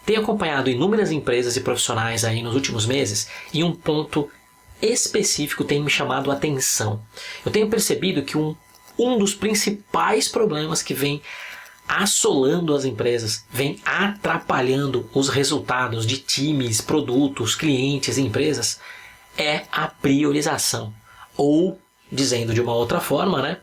Tenho acompanhado inúmeras empresas e profissionais aí nos últimos meses e um ponto específico tem me chamado a atenção. Eu tenho percebido que um dos principais problemas que vem assolando as empresas, vem atrapalhando os resultados de times, produtos, clientes, empresas, é a priorização. Ou, dizendo de uma outra forma, né?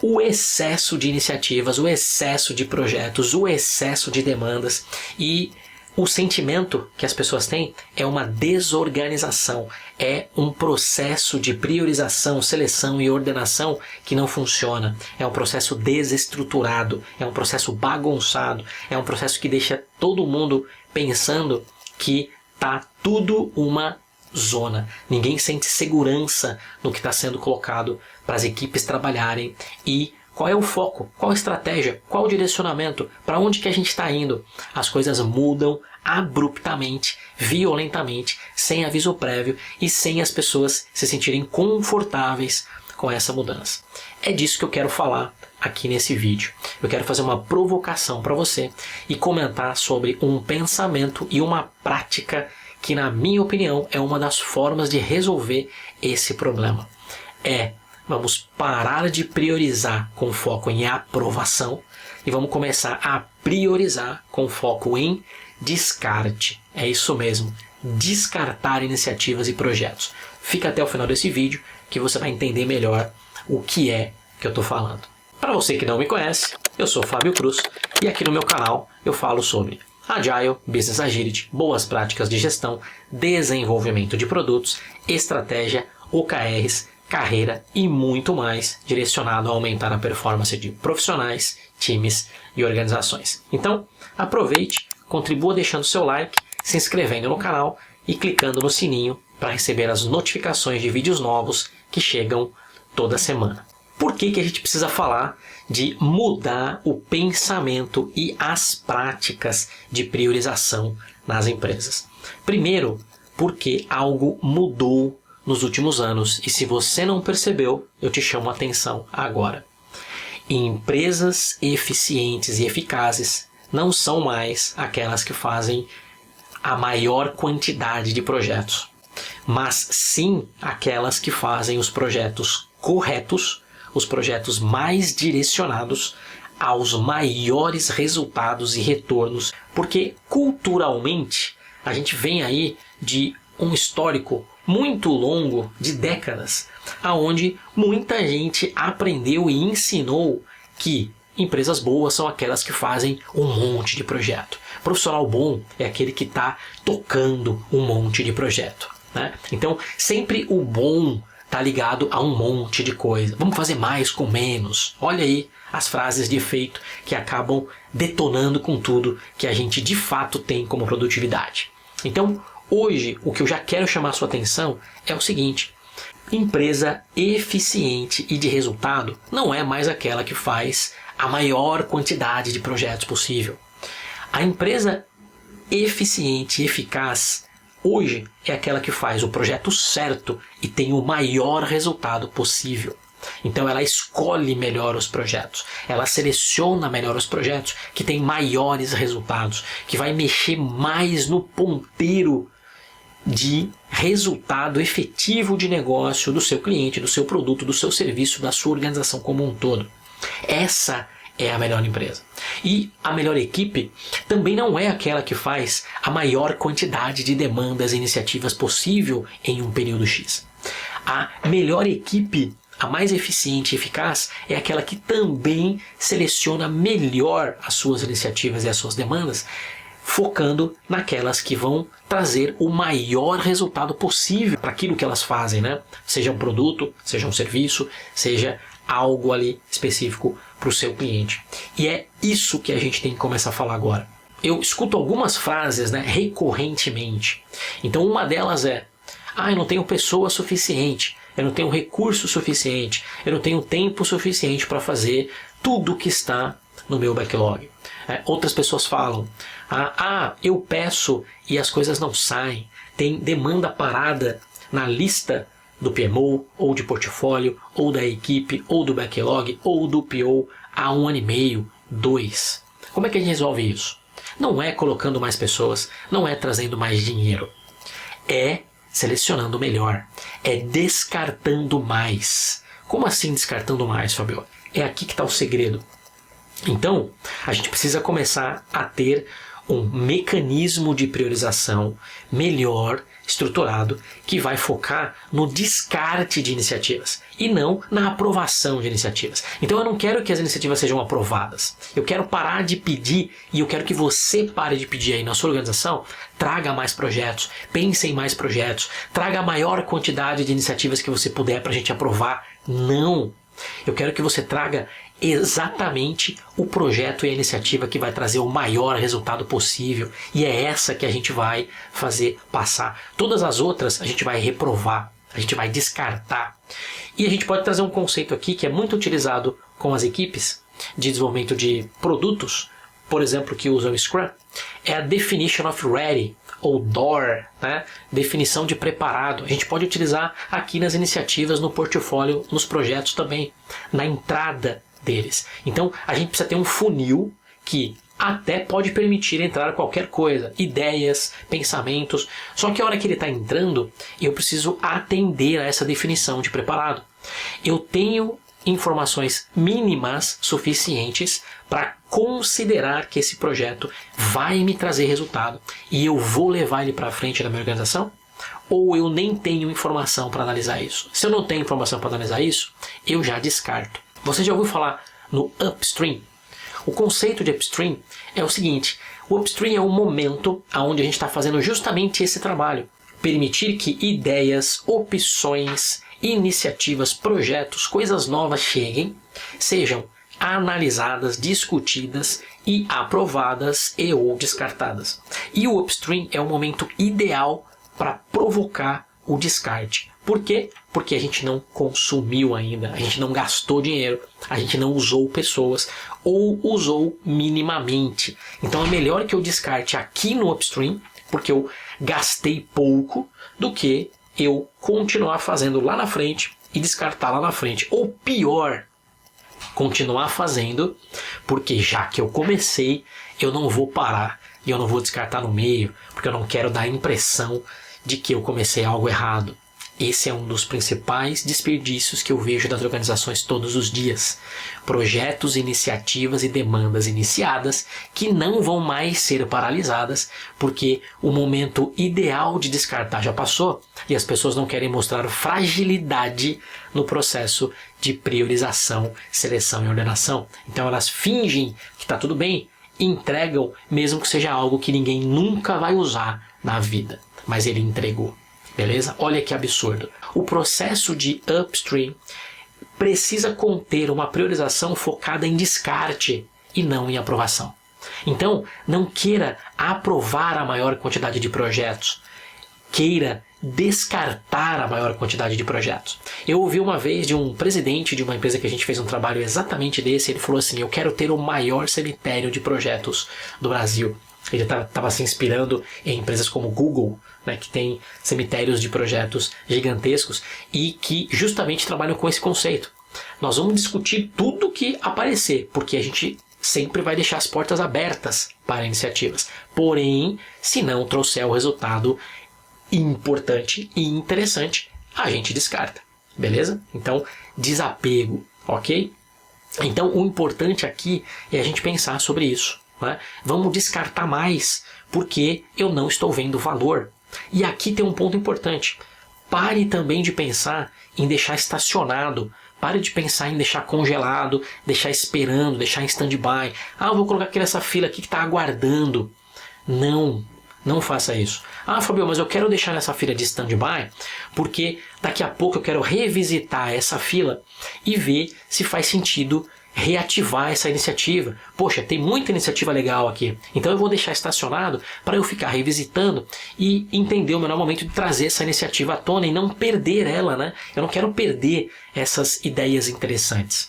O excesso de iniciativas, o excesso de projetos, o excesso de demandas e o sentimento que as pessoas têm é uma desorganização, é um processo de priorização, seleção e ordenação que não funciona, é um processo desestruturado, é um processo bagunçado, é um processo que deixa todo mundo pensando que tá tudo uma zona. Ninguém sente segurança no que está sendo colocado para as equipes trabalharem e qual é o foco, qual a estratégia, qual o direcionamento, para onde que a gente está indo. As coisas mudam abruptamente, violentamente, sem aviso prévio e sem as pessoas se sentirem confortáveis com essa mudança. É disso que eu quero falar aqui nesse vídeo. Eu quero fazer uma provocação para você e comentar sobre um pensamento e uma prática que, na minha opinião, é uma das formas de resolver esse problema. Vamos parar de priorizar com foco em aprovação e vamos começar a priorizar com foco em descarte. É isso mesmo, descartar iniciativas e projetos. Fica até o final desse vídeo que você vai entender melhor o que é que eu estou falando. Para você que não me conhece, eu sou Fábio Cruz e aqui no meu canal eu falo sobre Agile, Business Agility, boas práticas de gestão, desenvolvimento de produtos, estratégia, OKRs, carreira e muito mais direcionado a aumentar a performance de profissionais, times e organizações. Então, aproveite, contribua deixando seu like, se inscrevendo no canal e clicando no sininho para receber as notificações de vídeos novos que chegam toda semana. Por que a gente precisa falar de mudar o pensamento e as práticas de priorização nas empresas? Primeiro, porque algo mudou nos últimos anos e se você não percebeu, eu te chamo a atenção agora. Empresas eficientes e eficazes não são mais aquelas que fazem a maior quantidade de projetos, mas sim aquelas que fazem os projetos corretos, os projetos mais direcionados aos maiores resultados e retornos, porque culturalmente a gente vem aí de um histórico muito longo de décadas, aonde muita gente aprendeu e ensinou que empresas boas são aquelas que fazem um monte de projeto. Profissional bom é aquele que está tocando um monte de projeto, né? Então, sempre o bom está ligado a um monte de coisa. Vamos fazer mais com menos. Olha aí as frases de efeito que acabam detonando com tudo que a gente de fato tem como produtividade. Então, hoje, o que eu já quero chamar a sua atenção é o seguinte: empresa eficiente e de resultado não é mais aquela que faz a maior quantidade de projetos possível. A empresa eficiente e eficaz hoje é aquela que faz o projeto certo e tem o maior resultado possível. Então ela escolhe melhor os projetos, ela seleciona melhor os projetos que têm maiores resultados, que vai mexer mais no ponteiro de resultado efetivo de negócio do seu cliente, do seu produto, do seu serviço, da sua organização como um todo. Essa é a melhor empresa. E a melhor equipe também não é aquela que faz a maior quantidade de demandas e iniciativas possível em um período X. A melhor equipe, a mais eficiente e eficaz, é aquela que também seleciona melhor as suas iniciativas e as suas demandas, focando naquelas que vão trazer o maior resultado possível para aquilo que elas fazem, né? Seja um produto, seja um serviço, seja algo ali específico para o seu cliente. E é isso que a gente tem que começar a falar agora. Eu escuto algumas frases, né, recorrentemente. Então uma delas é: eu não tenho pessoa suficiente, eu não tenho recurso suficiente, eu não tenho tempo suficiente para fazer tudo que está no meu backlog. Outras pessoas falam: eu peço e as coisas não saem, tem demanda parada na lista do PMO, ou de portfólio, ou da equipe, ou do backlog, ou do PO há 1 ano e meio, 2. Como é que a gente resolve isso? não é colocando mais pessoas, não é trazendo mais dinheiro. É selecionando melhor, é descartando mais. Como assim descartando mais, Fabio? É aqui que está o segredo. Então, a gente precisa começar a ter um mecanismo de priorização melhor estruturado que vai focar no descarte de iniciativas e não na aprovação de iniciativas. Então eu não quero que as iniciativas sejam aprovadas. Eu quero parar de pedir e eu quero que você pare de pedir aí na sua organização, traga mais projetos, pense em mais projetos, traga a maior quantidade de iniciativas que você puder para a gente aprovar. Não! Eu quero que você traga exatamente o projeto e a iniciativa que vai trazer o maior resultado possível. E é essa que a gente vai fazer passar. Todas as outras a gente vai reprovar, a gente vai descartar. E a gente pode trazer um conceito aqui que é muito utilizado com as equipes de desenvolvimento de produtos, por exemplo, que usam Scrum, é a Definition of Ready, ou DOR, né? Definição de preparado. A gente pode utilizar aqui nas iniciativas, no portfólio, nos projetos também, na entrada deles. Então, a gente precisa ter um funil que até pode permitir entrar qualquer coisa, ideias, pensamentos, só que a hora que ele está entrando, eu preciso atender a essa definição de preparado. Eu tenho informações mínimas suficientes para considerar que esse projeto vai me trazer resultado e eu vou levar ele para frente na minha organização? Ou eu nem tenho informação para analisar isso? Se eu não tenho informação para analisar isso, eu já descarto. Você já ouviu falar no upstream? O conceito de upstream é o seguinte: o upstream é um momento onde a gente está fazendo justamente esse trabalho. Permitir que ideias, opções, iniciativas, projetos, coisas novas cheguem, sejam analisadas, discutidas e aprovadas e ou descartadas. E o upstream é o momento ideal para provocar o descarte. Por quê? Porque a gente não consumiu ainda, a gente não gastou dinheiro, a gente não usou pessoas ou usou minimamente. Então é melhor que eu descarte aqui no upstream, porque eu gastei pouco, do que eu continuar fazendo lá na frente e descartar lá na frente. Ou pior, continuar fazendo, porque já que eu comecei, eu não vou parar e eu não vou descartar no meio, porque eu não quero dar a impressão de que eu comecei algo errado. Esse é um dos principais desperdícios que eu vejo das organizações todos os dias. Projetos, iniciativas e demandas iniciadas que não vão mais ser paralisadas porque o momento ideal de descartar já passou e as pessoas não querem mostrar fragilidade no processo de priorização, seleção e ordenação. Então elas fingem que está tudo bem, entregam mesmo que seja algo que ninguém nunca vai usar na vida, mas ele entregou. Beleza? Olha que absurdo. O processo de upstream precisa conter uma priorização focada em descarte e não em aprovação. Então, não queira aprovar a maior quantidade de projetos. Queira descartar a maior quantidade de projetos. Eu ouvi uma vez de um presidente de uma empresa que a gente fez um trabalho exatamente desse. Ele falou assim: eu quero ter o maior cemitério de projetos do Brasil. Ele estava se inspirando em empresas como Google, né, que tem cemitérios de projetos gigantescos e que justamente trabalham com esse conceito. Nós vamos discutir tudo que aparecer, porque a gente sempre vai deixar as portas abertas para iniciativas. Porém, se não trouxer o resultado importante e interessante, a gente descarta. Beleza? Então, desapego, ok? Então, o importante aqui é a gente pensar sobre isso. Vamos descartar mais, porque eu não estou vendo valor. E aqui tem um ponto importante. Pare também de pensar em deixar estacionado. Pare de pensar em deixar congelado, deixar esperando, deixar em stand-by. Eu vou colocar aqui nessa fila aqui que está aguardando. Não faça isso. Fabio, mas eu quero deixar nessa fila de stand-by porque daqui a pouco eu quero revisitar essa fila e ver se faz sentido reativar essa iniciativa. Poxa, tem muita iniciativa legal aqui, então eu vou deixar estacionado para eu ficar revisitando e entender o melhor momento de trazer essa iniciativa à tona e não perder ela, né? Eu não quero perder essas ideias interessantes.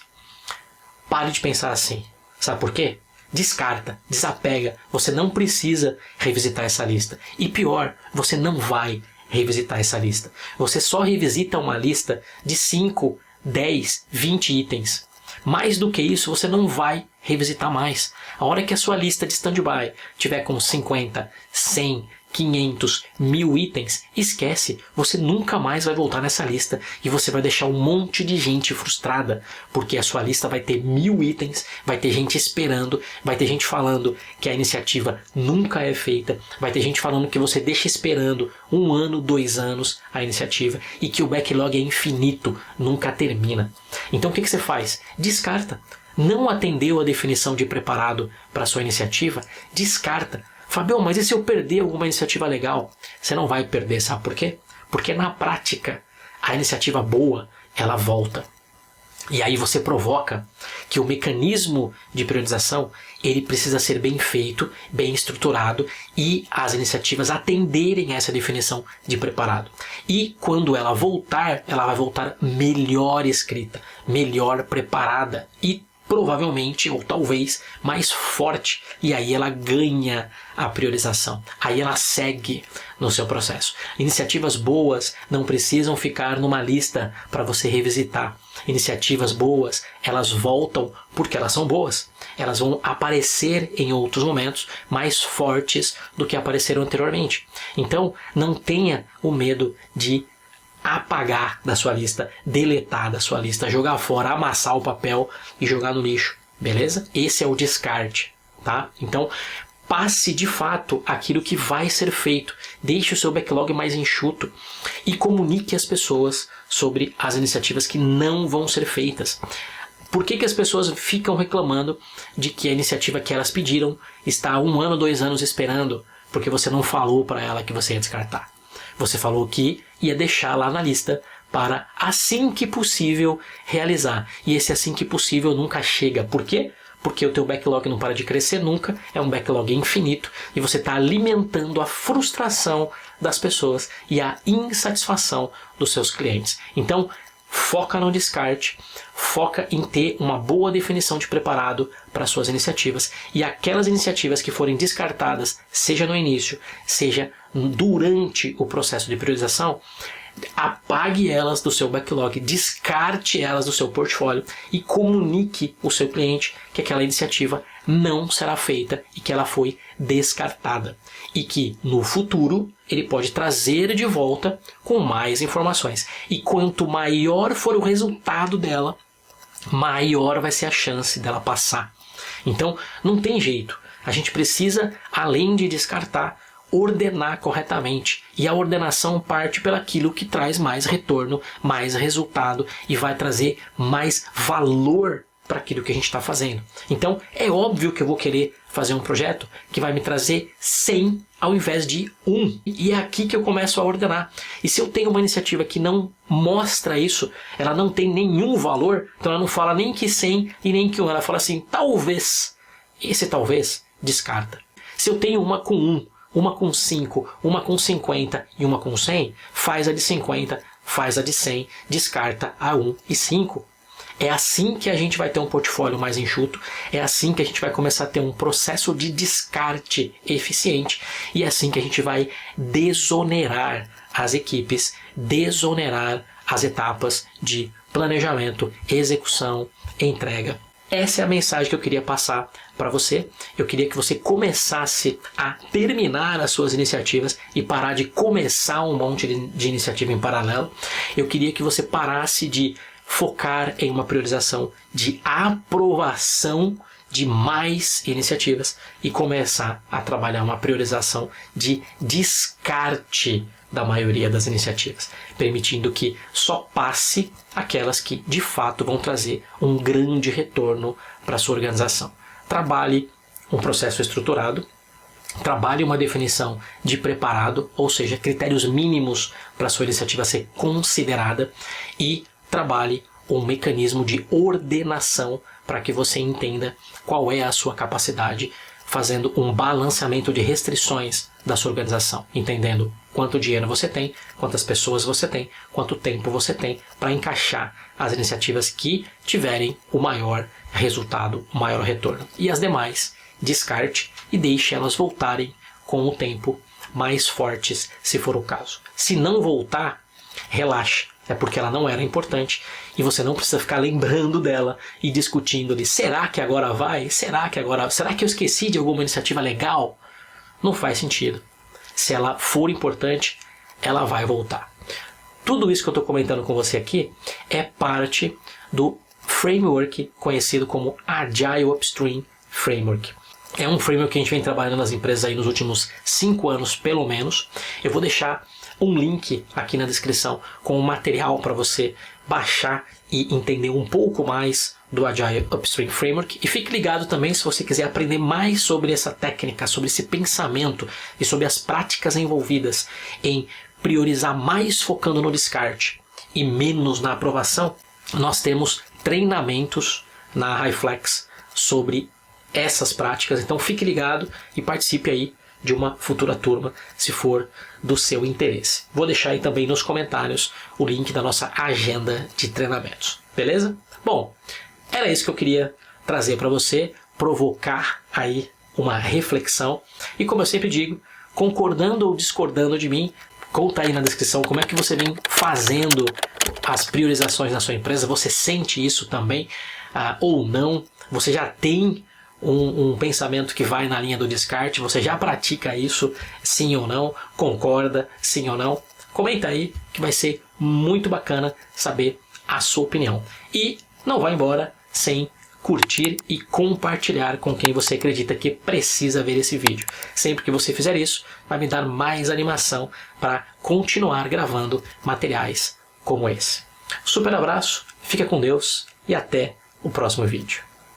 Pare de pensar assim. Sabe por quê? Descarta, desapega. Você não precisa revisitar essa lista. E pior, você não vai revisitar essa lista. Você só revisita uma lista de 5, 10, 20 itens. Mais do que isso, você não vai revisitar mais. A hora que a sua lista de stand-by tiver com 50, 100, 500, 1000 itens, esquece, você nunca mais vai voltar nessa lista e você vai deixar um monte de gente frustrada, porque a sua lista vai ter 1000 itens, vai ter gente esperando, vai ter gente falando que a iniciativa nunca é feita, vai ter gente falando que você deixa esperando 1 ano, 2 anos a iniciativa e que o backlog é infinito, nunca termina. Então o que você faz? Descarta. Não atendeu a definição de preparado para a sua iniciativa? Descarta. Fabião, mas e se eu perder alguma iniciativa legal? Você não vai perder, sabe por quê? Porque na prática, a iniciativa boa, ela volta. E aí você provoca que o mecanismo de priorização, ele precisa ser bem feito, bem estruturado e as iniciativas atenderem a essa definição de preparado. E quando ela vai voltar melhor escrita, melhor preparada e provavelmente, ou talvez, mais forte. E aí ela ganha a priorização. Aí ela segue no seu processo. Iniciativas boas não precisam ficar numa lista para você revisitar. Iniciativas boas, elas voltam porque elas são boas. Elas vão aparecer em outros momentos mais fortes do que apareceram anteriormente. Então, não tenha o medo de apagar da sua lista, deletar da sua lista, jogar fora, amassar o papel e jogar no lixo, beleza? Esse é o descarte, tá? Então, passe de fato aquilo que vai ser feito, deixe o seu backlog mais enxuto e comunique às pessoas sobre as iniciativas que não vão ser feitas. Por que as pessoas ficam reclamando de que a iniciativa que elas pediram está há 1 ano, 2 anos esperando? Porque você não falou para ela que você ia descartar. Você falou que ia deixar lá na lista para assim que possível realizar. E esse assim que possível nunca chega. Por quê? Porque o teu backlog não para de crescer nunca, é um backlog infinito e você está alimentando a frustração das pessoas e a insatisfação dos seus clientes. Então, foca no descarte, foca em ter uma boa definição de preparado para suas iniciativas e aquelas iniciativas que forem descartadas, seja no início, seja durante o processo de priorização, apague elas do seu backlog, descarte elas do seu portfólio e comunique ao seu cliente que aquela iniciativa não será feita e que ela foi descartada e que no futuro ele pode trazer de volta com mais informações. E quanto maior for o resultado dela, maior vai ser a chance dela passar. Então não tem jeito, a gente precisa, além de descartar, ordenar corretamente. E a ordenação parte pelaquilo que traz mais retorno, mais resultado e vai trazer mais valor para aquilo que a gente está fazendo. Então é óbvio que eu vou querer fazer um projeto que vai me trazer 100 ao invés de 1. E é aqui que eu começo a ordenar. E se eu tenho uma iniciativa que não mostra isso, ela não tem nenhum valor, então ela não fala nem que 100 e nem que 1. Ela fala assim, talvez. Esse talvez, descarta. Se eu tenho uma com 1, uma com 5, uma com 50 e uma com 100, faz a de 50, faz a de 100, descarta a 1 e 5. É assim que a gente vai ter um portfólio mais enxuto, é assim que a gente vai começar a ter um processo de descarte eficiente e é assim que a gente vai desonerar as equipes, desonerar as etapas de planejamento, execução, entrega. Essa é a mensagem que eu queria passar para você. Eu queria que você começasse a terminar as suas iniciativas e parar de começar um monte de iniciativa em paralelo. Eu queria que você parasse de focar em uma priorização de aprovação de mais iniciativas e começar a trabalhar uma priorização de descarte da maioria das iniciativas, permitindo que só passe aquelas que de fato vão trazer um grande retorno para a sua organização. Trabalhe um processo estruturado, trabalhe uma definição de preparado, ou seja, critérios mínimos para a sua iniciativa ser considerada e trabalhe um mecanismo de ordenação para que você entenda qual é a sua capacidade, fazendo um balanceamento de restrições da sua organização, entendendo quanto dinheiro você tem, quantas pessoas você tem, quanto tempo você tem para encaixar as iniciativas que tiverem o maior resultado, o maior retorno. E as demais, descarte e deixe elas voltarem com o tempo mais fortes, se for o caso. Se não voltar, relaxe, é porque ela não era importante e você não precisa ficar lembrando dela e discutindo de será que agora vai? Será que eu esqueci de alguma iniciativa legal? Não faz sentido. Se ela for importante, ela vai voltar. Tudo isso que eu estou comentando com você aqui é parte do framework conhecido como Agile Upstream Framework. É um framework que a gente vem trabalhando nas empresas aí nos últimos 5 anos, pelo menos. Eu vou deixar um link aqui na descrição com um material para você baixar e entender um pouco mais do Agile Upstream Framework. E fique ligado também se você quiser aprender mais sobre essa técnica, sobre esse pensamento e sobre as práticas envolvidas em priorizar mais focando no descarte e menos na aprovação. Nós temos treinamentos na HighFlex sobre essas práticas, então fique ligado e participe aí de uma futura turma, se for do seu interesse. Vou deixar aí também nos comentários o link da nossa agenda de treinamentos, beleza? Bom, era isso que eu queria trazer para você, provocar aí uma reflexão e, como eu sempre digo, concordando ou discordando de mim, conta aí na descrição como é que você vem fazendo as priorizações na sua empresa. Você sente isso também ou não? Você já tem um pensamento que vai na linha do descarte? Você já pratica isso, sim ou não? Concorda, sim ou não? Comenta aí que vai ser muito bacana saber a sua opinião. E não vá embora sem curtir e compartilhar com quem você acredita que precisa ver esse vídeo. Sempre que você fizer isso, vai me dar mais animação para continuar gravando materiais como esse. Super abraço, fica com Deus e até o próximo vídeo.